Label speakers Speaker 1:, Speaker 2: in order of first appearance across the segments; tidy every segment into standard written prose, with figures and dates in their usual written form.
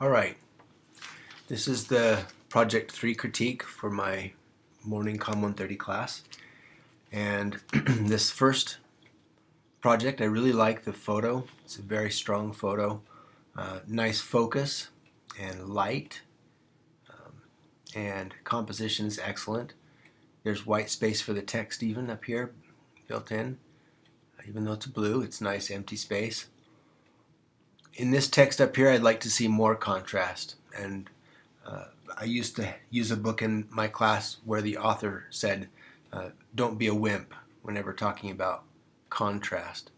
Speaker 1: Alright, this is the Project 3 critique for my morning Comm 130 class. And this first project, I really like the photo. It's a very strong photo. Nice focus and light. And composition is excellent. There's white space for the text even up here, built in. Even though it's blue, it's nice empty space. In this text up here, I'd like to see more contrast. And I used to use a book in my class where the author said, don't be a wimp whenever talking about contrast.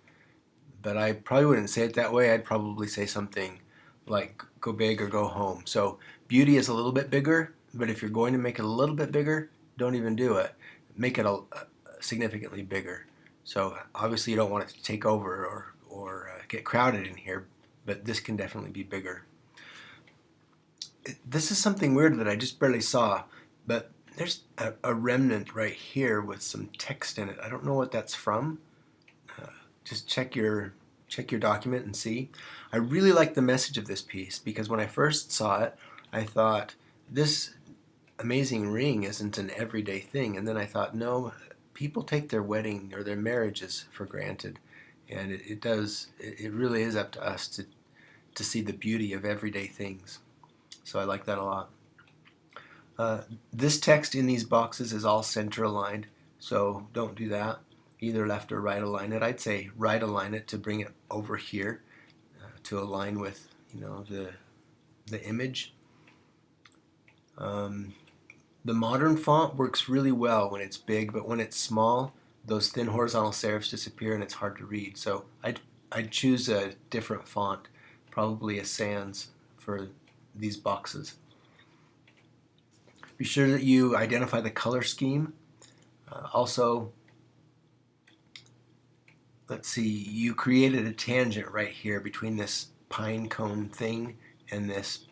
Speaker 1: But I probably wouldn't say it that way. I'd probably say something like go big or go home. So beauty is a little bit bigger, but if you're going to make it a little bit bigger, don't even do it. Make it significantly bigger. So obviously you don't want it to take over or get crowded in here, but this can definitely be bigger. This is something weird that I just barely saw, but there's a remnant right here with some text in it. I don't know what that's from. Just check your document and see. I really like the message of this piece because when I first saw it, I thought this amazing ring isn't an everyday thing, and then I thought, no, people take their wedding or their marriages for granted, and it really is up to us to see the beauty of everyday things. So I like that a lot. This text in these boxes is all center aligned, so don't do that. Either left or right align it. I'd say right align it to bring it over here to align with, you know, the image. The modern font works really well when it's big, but when it's small, those thin horizontal serifs disappear and it's hard to read. So I'd choose a different font, probably a sans for these boxes. Be sure that you identify the color scheme. Also, let's see, you created a tangent right here between this pine cone thing and this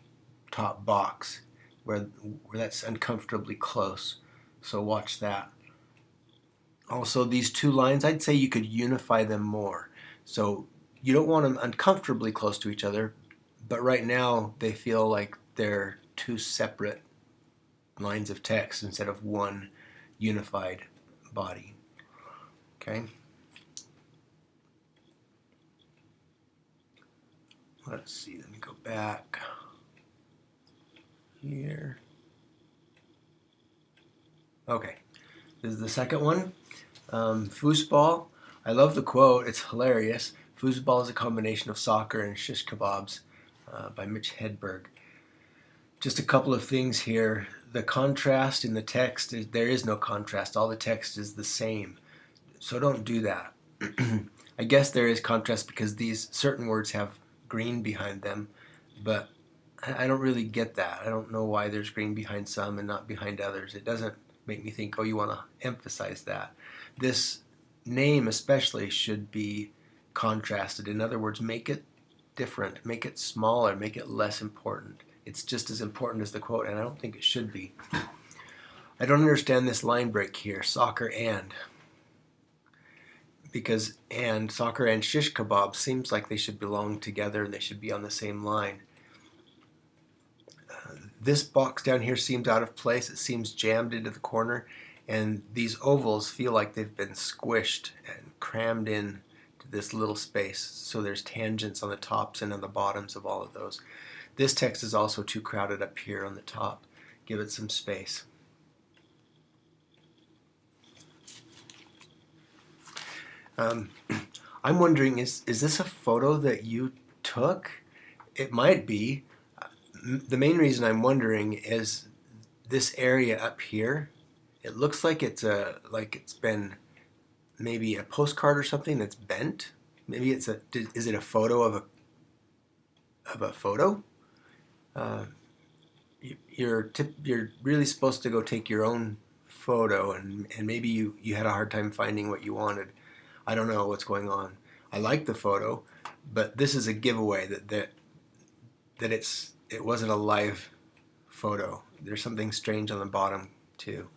Speaker 1: top box where that's uncomfortably close. So watch that. Also, these two lines, I'd say you could unify them more. So you don't want them uncomfortably close to each other, but right now they feel like they're two separate lines of text instead of one unified body. Okay? Let's see, let me go back here. Okay, this is the second one. Foosball. I love the quote, it's hilarious. Foosball is a combination of soccer and shish kebabs by Mitch Hedberg. Just a couple of things here. The contrast in the text, there is no contrast. All the text is the same. So don't do that. I guess there is contrast because these certain words have green behind them, but I don't really get that. I don't know why there's green behind some and not behind others. It doesn't make me think, oh, you want to emphasize that. This name especially should be contrasted. In other words, make it different, make it smaller, make it less important. It's just as important as the quote, and I don't think it should be. I don't understand this line break here, soccer and. Because and, soccer and shish kebab seems like they should belong together and they should be on the same line. This box down here seems out of place. It seems jammed into the corner, and these ovals feel like they've been squished and crammed in to this little space. So there's tangents on the tops and on the bottoms of all of those. This text is also too crowded up here on the top. Give it some space. I'm wondering, is this a photo that you took? It might be. The main reason I'm wondering is this area up here. It looks like it's been maybe a postcard or something that's bent. Maybe is it a photo of a photo? You're really supposed to go take your own photo, and maybe you had a hard time finding what you wanted. I don't know what's going on. I like the photo, but this is a giveaway that it wasn't a live photo. There's something strange on the bottom too.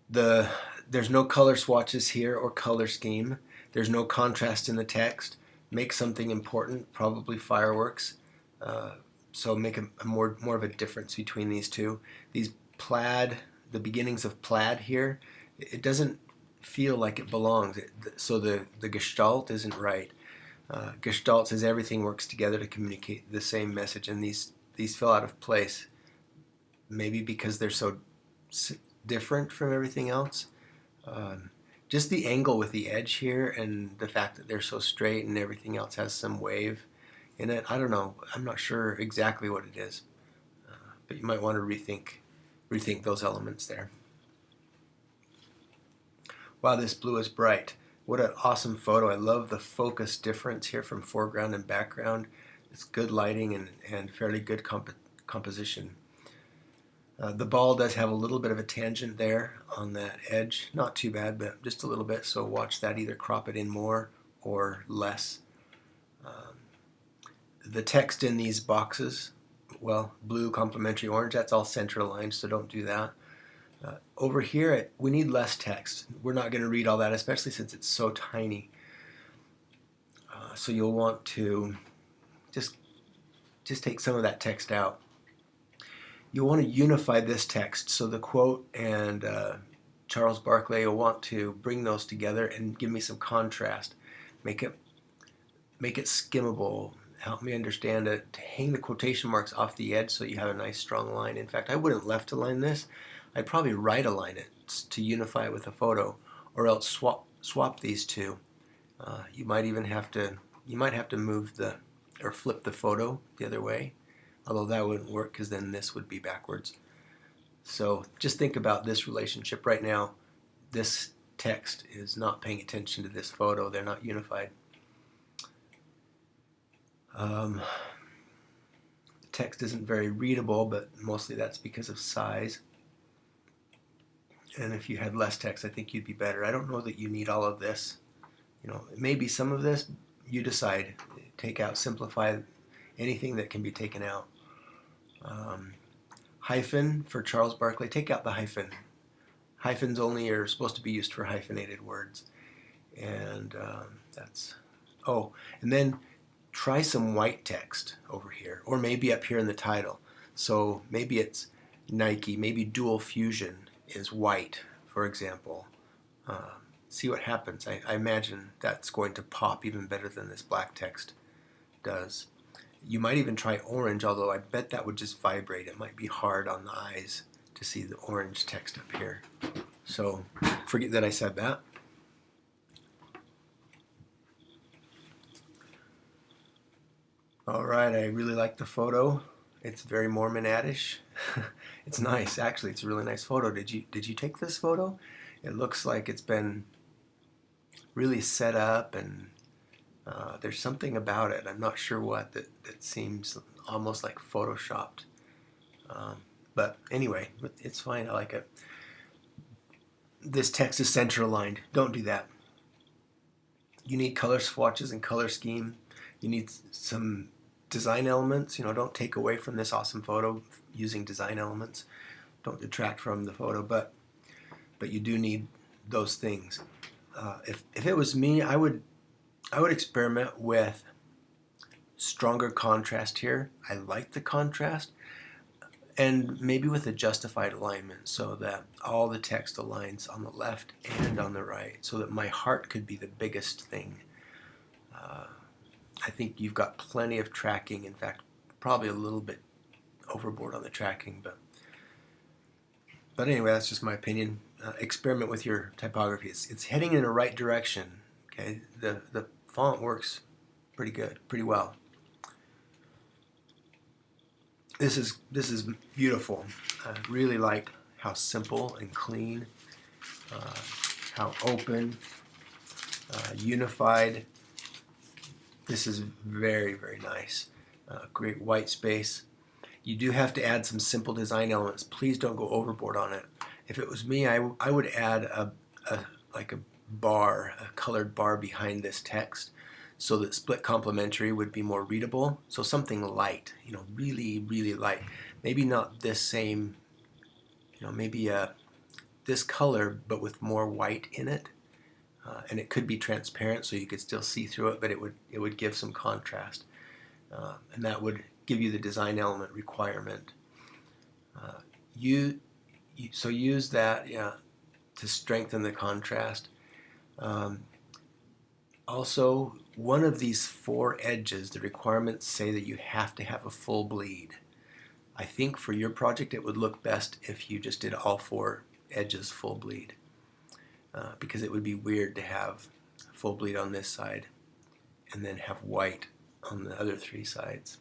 Speaker 1: There's no color swatches here or color scheme. There's no contrast in the text. make something important, probably fireworks. So make a more of a difference between these two. These plaid, the beginnings of plaid here, it doesn't feel like it belongs. So the gestalt isn't right. Gestalt says everything works together to communicate the same message, and these fell out of place. Maybe because they're so different from everything else. Um, just the angle with the edge here and the fact that they're so straight and everything else has some wave in it. I don't know. I'm not sure exactly what it is, but you might want to rethink those elements there. Wow, this blue is bright. What an awesome photo. I love the focus difference here from foreground and background. It's good lighting and fairly good composition. The ball does have a little bit of a tangent there on that edge. Not too bad, but just a little bit. So watch that, either crop it in more or less. The text in these boxes, well, blue, complementary, orange, that's all center aligned, so don't do that. Over here, we need less text. We're not going to read all that, especially since it's so tiny. So you'll want to just take some of that text out. You'll want to unify this text. So the quote and Charles Barkley, you'll want to bring those together and give me some contrast. Make it skimmable. Help me understand it. Hang the quotation marks off the edge so you have a nice strong line. In fact, I wouldn't left align this. I'd probably right align it to unify it with a photo, or else swap these two. You might even have to move or flip the photo the other way, although that wouldn't work because then this would be backwards. So just think about this relationship right now. This text is not paying attention to this photo. They're not unified. The text isn't very readable, but mostly that's because of size. And if you had less text, I think you'd be better. I don't know that you need all of this. Maybe some of this, you decide. Take out, simplify anything that can be taken out. Hyphen for Charles Barkley, take out the hyphen. Hyphens only are supposed to be used for hyphenated words. And and then try some white text over here, or maybe up here in the title. So maybe it's Nike, maybe dual fusion is white, for example. See what happens. I imagine that's going to pop even better than this black text does. You might even try orange, although I bet that would just vibrate. It might be hard on the eyes to see the orange text up here. So forget that I said that. All right, I really like the photo. It's very Mormon-adish. It's nice, actually. It's a really nice photo. Did you take this photo? It looks like it's been really set up, and there's something about it. I'm not sure what that seems almost like photoshopped. But anyway, it's fine. I like it. This text is center aligned. Don't do that. You need color swatches and color scheme. You need some design elements. Don't take away from this awesome photo using design elements. Don't detract from the photo, but you do need those things. If it was me, I would experiment with stronger contrast here. I like the contrast, and maybe with a justified alignment so that all the text aligns on the left and on the right, so that my heart could be the biggest thing. I think you've got plenty of tracking. In fact, probably a little bit overboard on the tracking, but anyway, that's just my opinion. Experiment with your typography. It's heading in the right direction. Okay, the font works pretty good, pretty well. This is beautiful. I really like how simple and clean, how open, unified. This is very, very nice. Great white space. You do have to add some simple design elements. Please don't go overboard on it. If it was me, I would add a bar, a colored bar behind this text, so that split complementary would be more readable. So something light, really, really light. Maybe not this same, maybe this color, but with more white in it. and it could be transparent so you could still see through it, but it would give some contrast, and that would give you the design element requirement. So use that, yeah, to strengthen the contrast. Also, one of these 4 edges, the requirements say that you have to have a full bleed. I think for your project it would look best if you just did all 4 edges full bleed, because it would be weird to have full bleed on this side and then have white on the other 3 sides.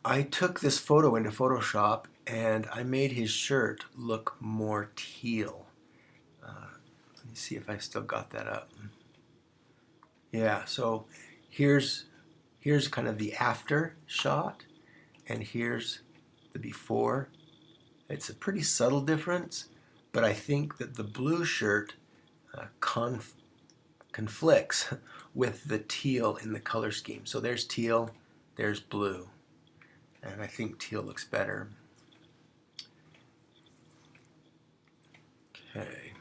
Speaker 1: I took this photo into Photoshop and I made his shirt look more teal. Let me see if I've still got that up. Yeah, so here's kind of the after shot, and here's the before. It's a pretty subtle difference, but I think that the blue shirt conflicts with the teal in the color scheme. So there's teal, there's blue, and I think teal looks better. Okay,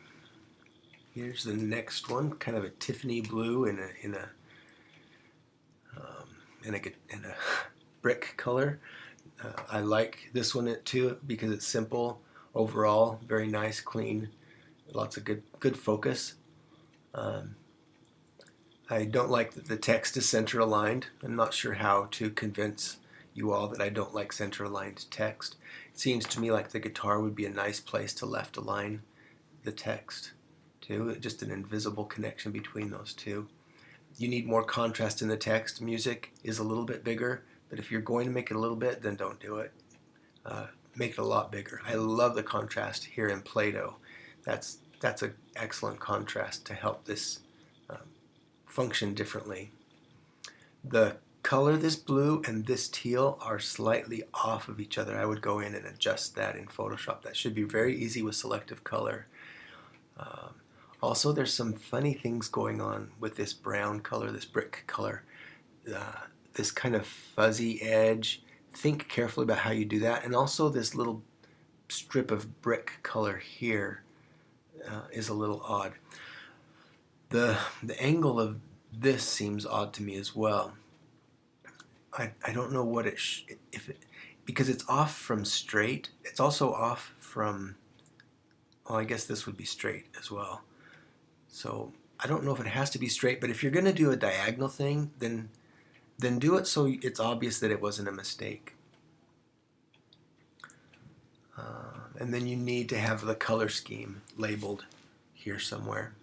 Speaker 1: here's the next one, kind of a Tiffany blue in a brick color. I like this one too because it's simple overall, very nice, clean, lots of good focus. I don't like that the text is center aligned. I'm not sure how to convince you all that I don't like center aligned text. It seems to me like the guitar would be a nice place to left align the text too, just an invisible connection between those two. You need more contrast in the text. Music is a little bit bigger, but if you're going to make it a little bit, then don't do it. Make it a lot bigger. I love the contrast here in Play-Doh. That's an excellent contrast to help this function differently. The color, this blue and this teal, are slightly off of each other. I would go in and adjust that in Photoshop. That should be very easy with selective color. Also, there's some funny things going on with this brown color, this brick color, this kind of fuzzy edge. Think carefully about how you do that. And also this little strip of brick color here is a little odd. The angle of this seems odd to me as well. I don't know what because it's off from straight. It's also off from, well, I guess this would be straight as well. So I don't know if it has to be straight, but if you're going to do a diagonal thing, then do it so it's obvious that it wasn't a mistake. And then you need to have the color scheme labeled here somewhere.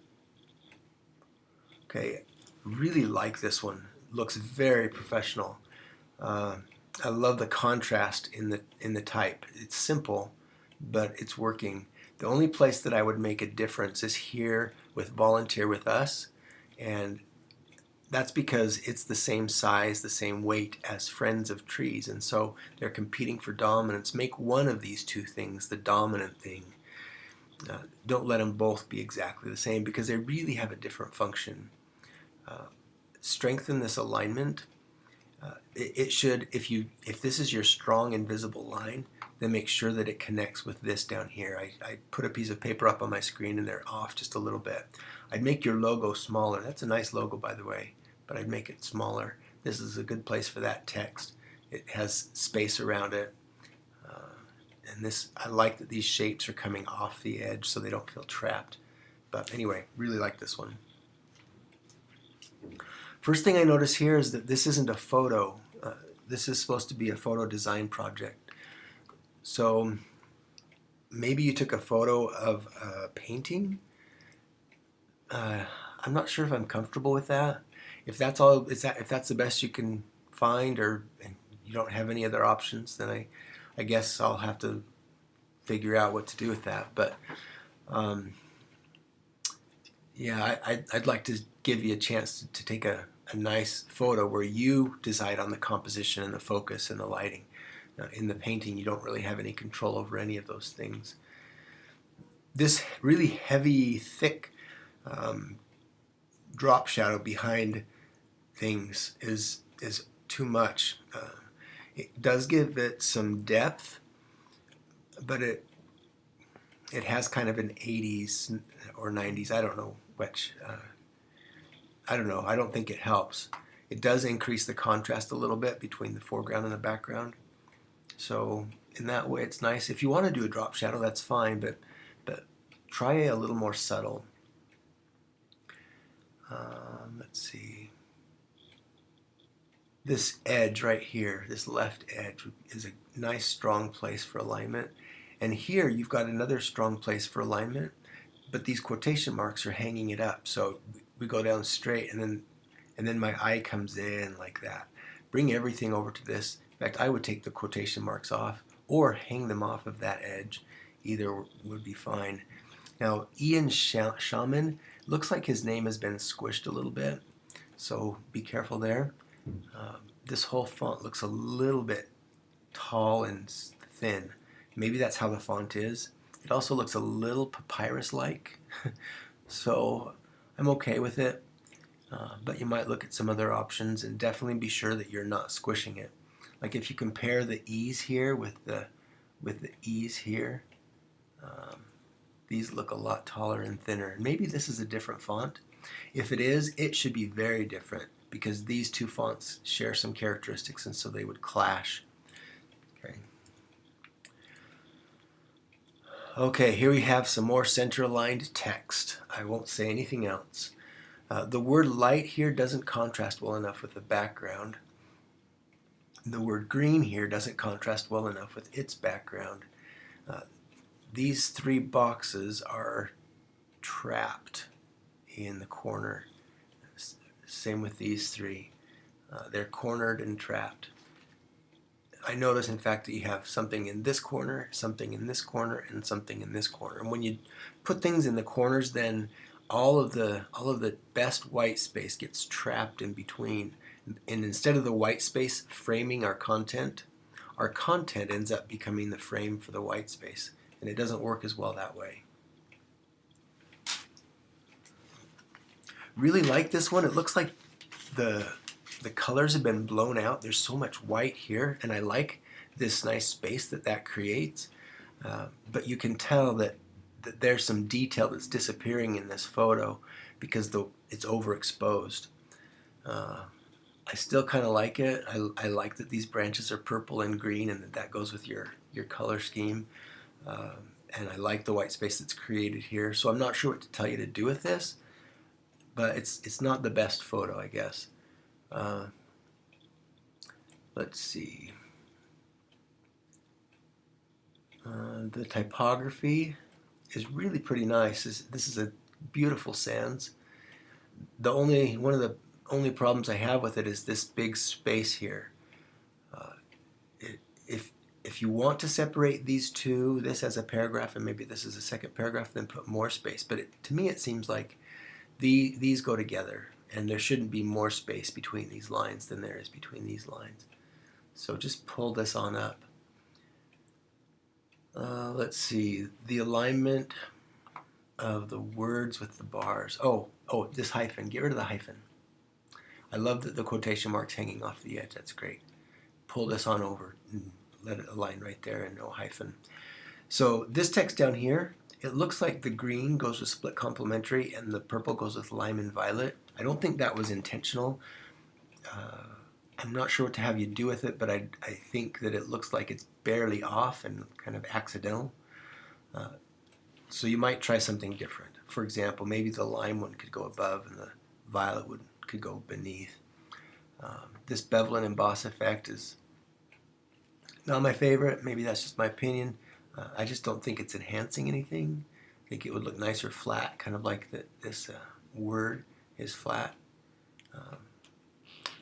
Speaker 1: Okay, really like this one. Looks very professional. I love the contrast in the type. It's simple, but it's working. The only place that I would make a difference is here with Volunteer With Us, and that's because it's the same size, the same weight as Friends of Trees, and so they're competing for dominance. Make one of these two things the dominant thing. Don't let them both be exactly the same because they really have a different function. Strengthen this alignment. It should, if this is your strong invisible line, then make sure that it connects with this down here. I put a piece of paper up on my screen and they're off just a little bit. I'd make your logo smaller. That's a nice logo, by the way, but I'd make it smaller. This is a good place for that text. It has space around it. And this, I like that these shapes are coming off the edge so they don't feel trapped. But anyway, really like this one. First thing I notice here is that this isn't a photo. This is supposed to be a photo design project. So maybe you took a photo of a painting. I'm not sure if I'm comfortable with that. If that's all, if that's the best you can find, or and you don't have any other options, then I guess I'll have to figure out what to do with that. But yeah, I'd like to give you a chance to take a nice photo where you decide on the composition and the focus and the lighting. In the painting, you don't really have any control over any of those things. This really heavy, thick drop shadow behind things is too much. It does give it some depth, but it has kind of an 80s or 90s, I don't know which, I don't know, I don't think it helps. It does increase the contrast a little bit between the foreground and the background. So in that way it's nice. If you want to do a drop shadow, that's fine, but try a little more subtle. Let's see. This edge right here, this left edge, is a nice strong place for alignment. And here you've got another strong place for alignment, but these quotation marks are hanging it up. So we go down straight, and then my eye comes in like that. Bring everything over to this. In fact, I would take the quotation marks off or hang them off of that edge. Either would be fine. Now, Ian Shaman, looks like his name has been squished a little bit, so be careful there. This whole font looks a little bit tall and thin. Maybe that's how the font is. It also looks a little papyrus-like, so I'm okay with it. But you might look at some other options, and definitely be sure that you're not squishing it. Like if you compare the E's here with the E's here, these look a lot taller and thinner. Maybe this is a different font. If it is, it should be very different, because these two fonts share some characteristics, and so they would clash. Okay, here we have some more center-aligned text. I won't say anything else. The word light here doesn't contrast well enough with the background. The word green here doesn't contrast well enough with its background. These three boxes are trapped in the corner. Same with these three. They're cornered and trapped. I notice, in fact, that you have something in this corner, something in this corner, and something in this corner. And when you put things in the corners, then all of the best white space gets trapped in between. And instead of the white space framing our content ends up becoming the frame for the white space. And it doesn't work as well that way. Really like this one. It looks like the colors have been blown out. There's so much white here, and I like this nice space that creates. But you can tell that there's some detail that's disappearing in this photo because it's overexposed. I still kind of like it. I like that these branches are purple and green, and that goes with your color scheme. And I like the white space that's created here. So I'm not sure what to tell you to do with this, but it's not the best photo, I guess. Let's see. The typography is really pretty nice. This is a beautiful sans. One of the only problems I have with it is this big space here. If you want to separate these two, this as a paragraph and maybe this is a second paragraph, then put more space. But to me it seems like these go together, and there shouldn't be more space between these lines than there is between these lines. So just pull this on up. Let's see, the alignment of the words with the bars. Oh, this hyphen, get rid of the hyphen. I love that the quotation mark's hanging off the edge, that's great. Pull this on over and let it align right there and no hyphen. So this text down here, it looks like the green goes with split complementary and the purple goes with lime and violet. I don't think that was intentional. I'm not sure what to have you do with it, but I think that it looks like it's barely off and kind of accidental. So you might try something different. For example, maybe the lime one could go above and the violet one could go beneath. This bevel and emboss effect is not my favorite. Maybe that's just my opinion. I just don't think it's enhancing anything. I think it would look nicer flat, kind of like this word is flat.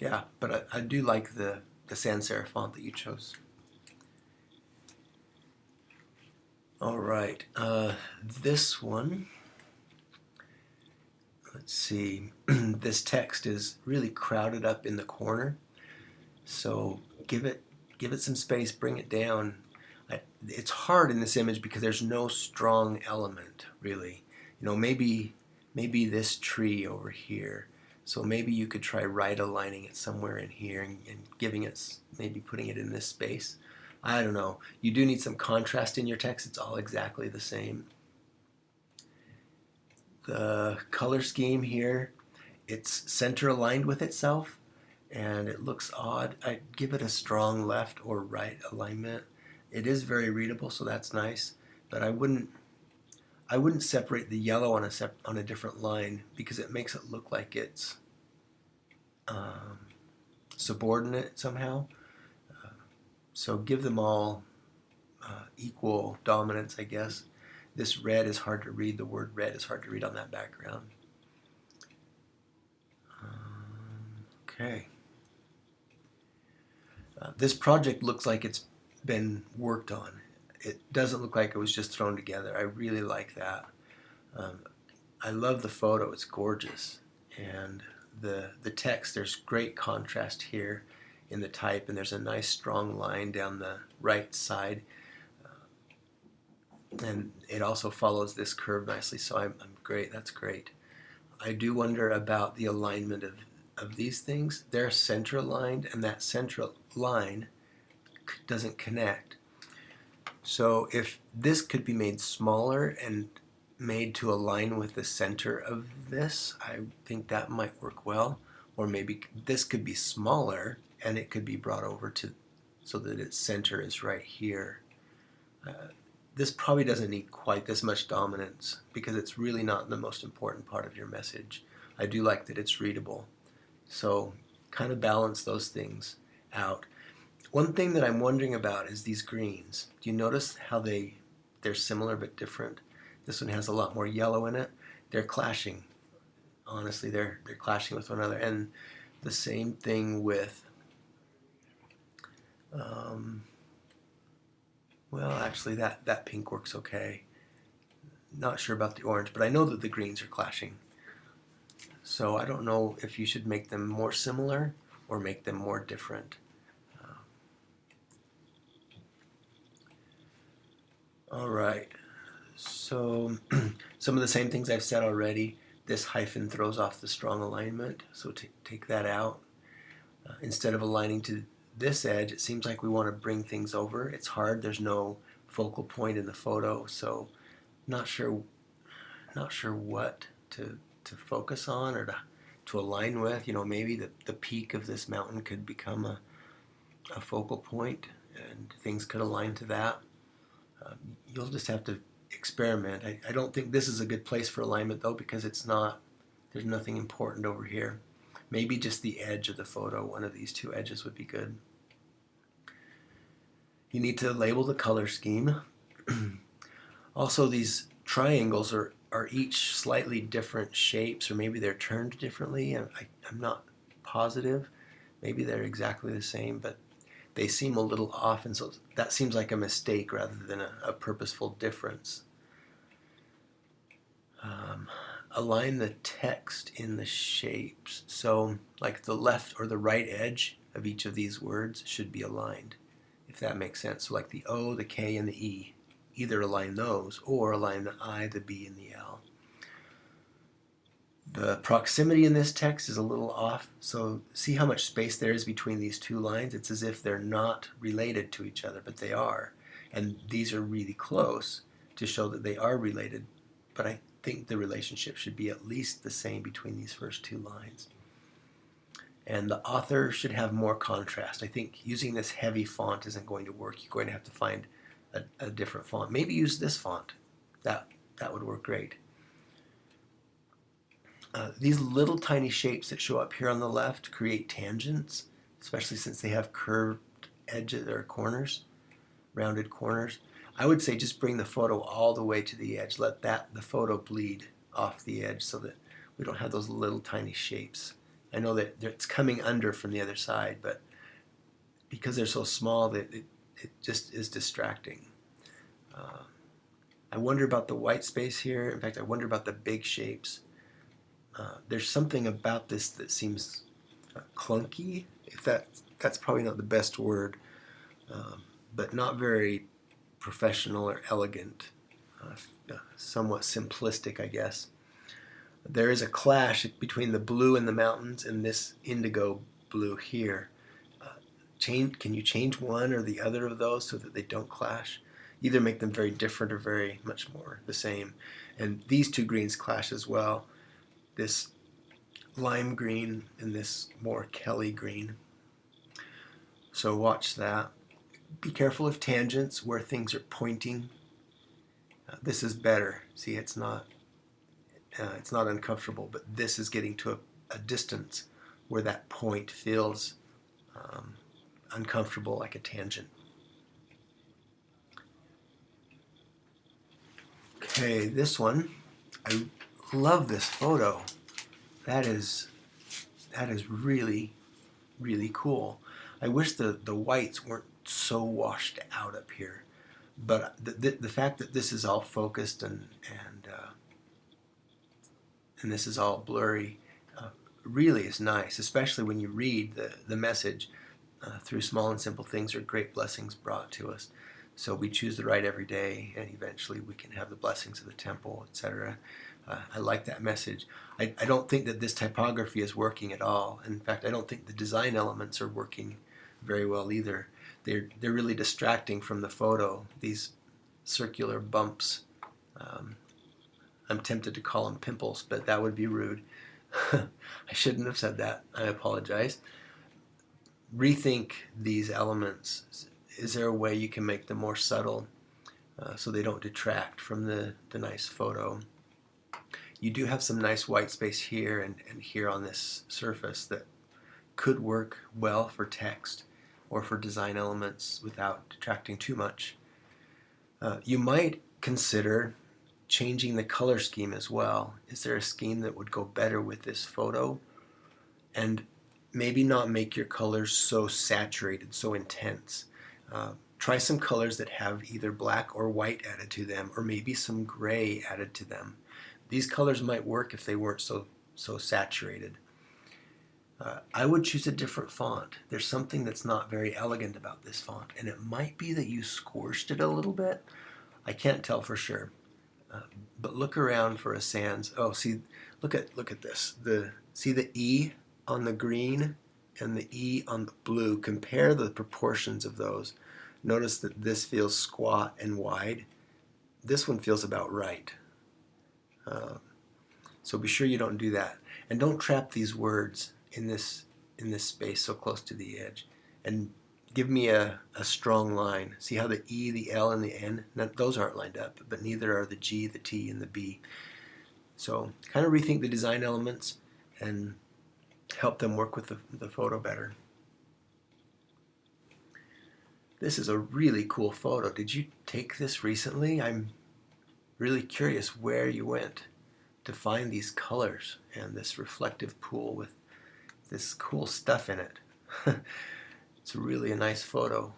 Speaker 1: Yeah, but I do like the sans serif font that you chose. All right, this one, let's see, this text is really crowded up in the corner, so give it some space, bring it down. It's hard in this image because there's no strong element, really. You know, maybe this tree over here. So maybe you could try right aligning it somewhere in here and giving it, maybe putting it in this space. I don't know. You do need some contrast in your text. It's all exactly the same. The color scheme here, it's center aligned with itself and it looks odd. I'd give it a strong left or right alignment. It is very readable, so that's nice, but I wouldn't separate the yellow on a different line because it makes it look like it's subordinate somehow. So give them all equal dominance, I guess. This red is hard to read. The word red is hard to read on that background. Okay. This project looks like it's been worked on. It doesn't look like it was just thrown together. I really like that. I love the photo. It's gorgeous. And the text, there's great contrast here in the type, and there's a nice strong line down the right side. And it also follows this curve nicely, so I'm great. That's great. I do wonder about the alignment of these things. They're center aligned, and that central line doesn't connect. So if this could be made smaller and made to align with the center of this, I think that might work well. Or maybe this could be smaller and it could be brought over to so that its center is right here. This probably doesn't need quite this much dominance because it's really not the most important part of your message. I do like that it's readable. So kind of balance those things out. One thing that I'm wondering about is these greens. Do you notice how they're similar but different? This one has a lot more yellow in it. They're clashing. Honestly, they're clashing with one another. And the same thing with well, actually that pink works okay. Not sure about the orange, but I know that the greens are clashing. So I don't know if you should make them more similar or make them more different. All right, so some of the same things I've said already. This hyphen throws off the strong alignment, so take that out. Instead of aligning to this edge, it seems like we want to bring things over. It's hard. There's no focal point in the photo, so not sure what to focus on or to align with. You know, maybe the peak of this mountain could become a focal point, and things could align to that. You'll just have to experiment. I don't think this is a good place for alignment though, because there's nothing important over here. Maybe just the edge of the photo, one of these two edges would be good. You need to label the color scheme. Also, these triangles are each slightly different shapes, or maybe they're turned differently. I'm not positive. Maybe they're exactly the same, but they seem a little off, and so that seems like a mistake rather than a purposeful difference. Align the text in the shapes. So like the left or the right edge of each of these words should be aligned, if that makes sense. So like the O, the K, and the E. Either align those or align the I, the B, and the L. The proximity in this text is a little off, so see how much space there is between these two lines? It's as if they're not related to each other, but they are. And these are really close to show that they are related, but I think the relationship should be at least the same between these first two lines. And the author should have more contrast. I think using this heavy font isn't going to work. You're going to have to find a different font. Maybe use this font. That would work great. These little tiny shapes that show up here on the left create tangents, especially since they have curved edges or corners, rounded corners. I would say just bring the photo all the way to the edge. Let the photo bleed off the edge so that we don't have those little tiny shapes. I know that it's coming under from the other side, but because they're so small, that it just is distracting. I wonder about the white space here. In fact, I wonder about the big shapes. There's something about this that seems clunky, if that's probably not the best word, but not very professional or elegant, somewhat simplistic, I guess. There is a clash between the blue in the mountains and this indigo blue here. Can you change one or the other of those so that they don't clash? Either make them very different or very much more the same. And these two greens clash as well. This lime green and this more Kelly green. So watch that. Be careful of tangents where things are pointing. This is better. See, it's not uncomfortable, but this is getting to a distance where that point feels uncomfortable, like a tangent. Okay, this one, I love this photo. That is really, really cool. I wish the whites weren't so washed out up here, but the fact that this is all focused and this is all blurry really is nice, especially when you read the message through small and simple things are great blessings brought to us. So we choose the right every day, and eventually we can have the blessings of the temple, etc. I like that message. I don't think that this typography is working at all. In fact, I don't think the design elements are working very well either. They're really distracting from the photo. These circular bumps. I'm tempted to call them pimples, but that would be rude. I shouldn't have said that. I apologize. Rethink these elements. Is there a way you can make them more subtle so they don't detract from the nice photo? You do have some nice white space here and here on this surface that could work well for text or for design elements without detracting too much. You might consider changing the color scheme as well. Is there a scheme that would go better with this photo? And maybe not make your colors so saturated, so intense. Try some colors that have either black or white added to them, or maybe some gray added to them. These colors might work if they weren't so saturated. I would choose a different font. There's something that's not very elegant about this font, and it might be that you squished it a little bit. I can't tell for sure. But look around for a sans. Oh, see, look at this. See the E on the green and the E on the blue. Compare the proportions of those. Notice that this feels squat and wide. This one feels about right. So be sure you don't do that. And don't trap these words in this space so close to the edge. And give me a strong line. See how the E, the L, and the N, those aren't lined up, but neither are the G, the T, and the B. So kind of rethink the design elements and help them work with the photo better. This is a really cool photo. Did you take this recently? I'm really curious where you went to find these colors and this reflective pool with this cool stuff in it. It's really a nice photo.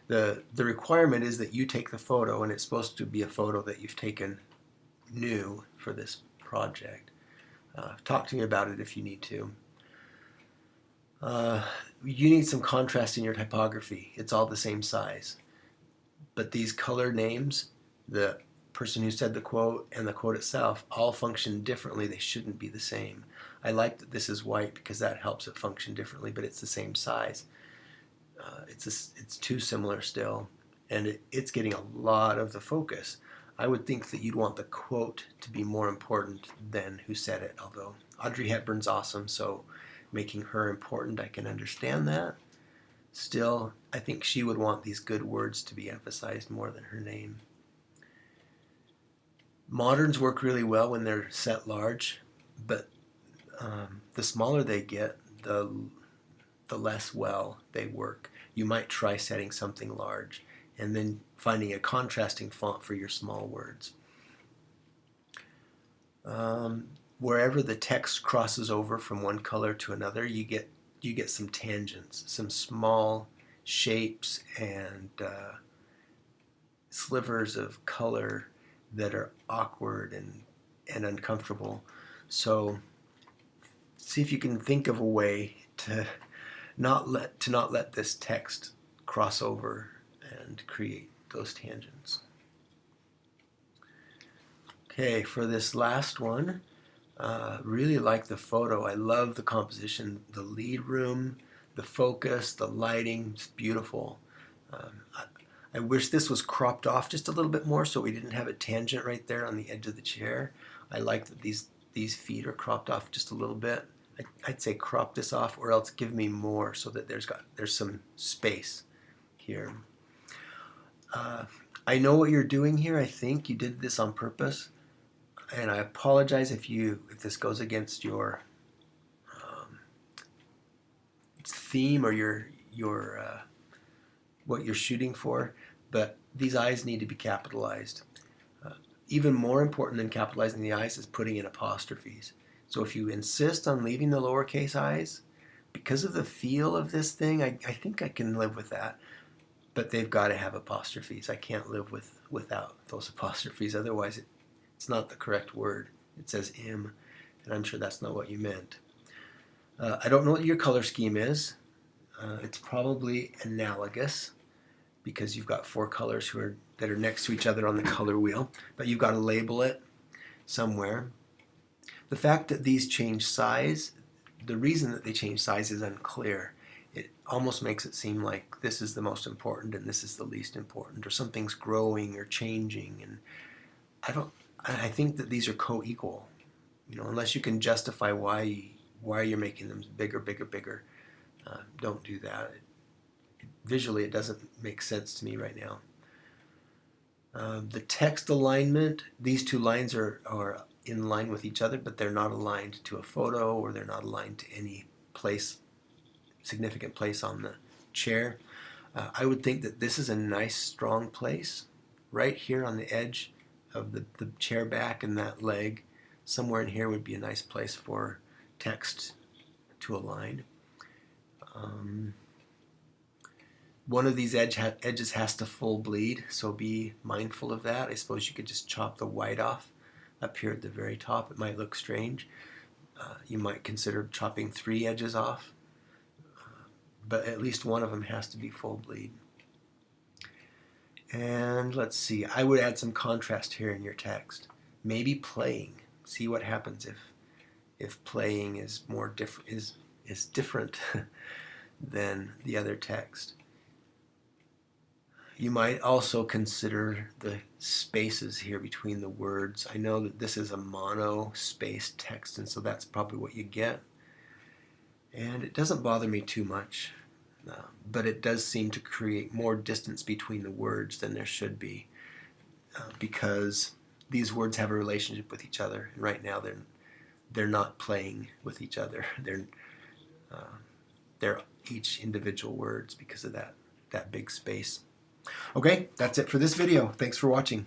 Speaker 1: The requirement is that you take the photo, and it's supposed to be a photo that you've taken new for this project. Talk to me about it if you need to. You need some contrast in your typography. It's all the same size. But these color names, the person who said the quote and the quote itself, all function differently. They shouldn't be the same. I like that this is white because that helps it function differently, but it's the same size. It's too similar still, and it's getting a lot of the focus. I would think that you'd want the quote to be more important than who said it, although Audrey Hepburn's awesome, so making her important, I can understand that. Still, I think she would want these good words to be emphasized more than her name. Moderns work really well when they're set large, but the smaller they get, the less well they work. You might try setting something large and then finding a contrasting font for your small words. Wherever the text crosses over from one color to another, you get some tangents, some small shapes and slivers of color that are awkward and uncomfortable. So see if you can think of a way to not let this text cross over and create those tangents. Okay, for this last one, really like the photo. I love the composition, the lead room, the focus, the lighting. It's beautiful. I wish this was cropped off just a little bit more so we didn't have a tangent right there on the edge of the chair. I like that these feet are cropped off just a little bit. I'd say crop this off, or else give me more so that there's some space here. I know what you're doing here. I think you did this on purpose, and I apologize if this goes against your theme or your what you're shooting for. But these eyes need to be capitalized. Even more important than capitalizing the eyes is putting in apostrophes. So if you insist on leaving the lowercase i's, because of the feel of this thing, I think I can live with that. But they've got to have apostrophes. I can't live without those apostrophes. Otherwise, it's not the correct word. It says im, and I'm sure that's not what you meant. I don't know what your color scheme is. It's probably analogous, because you've got 4 colors that are next to each other on the color wheel, but you've got to label it somewhere. The fact that these change size, the reason that they change size is unclear. It almost makes it seem like this is the most important and this is the least important, or something's growing or changing, and I think that these are co-equal. Unless you can justify why you're making them bigger, don't do that. Visually, it doesn't make sense to me right now. The text alignment, these 2 lines are in line with each other, but they're not aligned to a photo, or they're not aligned to any significant place on the chair. I would think that this is a nice strong place right here on the edge of the chair back, and that leg somewhere in here would be a nice place for text to align. One of these edges has to full bleed, so be mindful of that. I suppose you could just chop the white off up here at the very top. It might look strange. You might consider chopping 3 edges off, but at least one of them has to be full bleed. And let's see, I would add some contrast here in your text. Maybe playing. See what happens if playing is different than the other text. You might also consider the spaces here between the words. I know that this is a mono-spaced text, and so that's probably what you get. And it doesn't bother me too much, but it does seem to create more distance between the words than there should be, because these words have a relationship with each other, and right now they're not playing with each other. They're each individual words because of that big space. Okay, that's it for this video. Thanks for watching.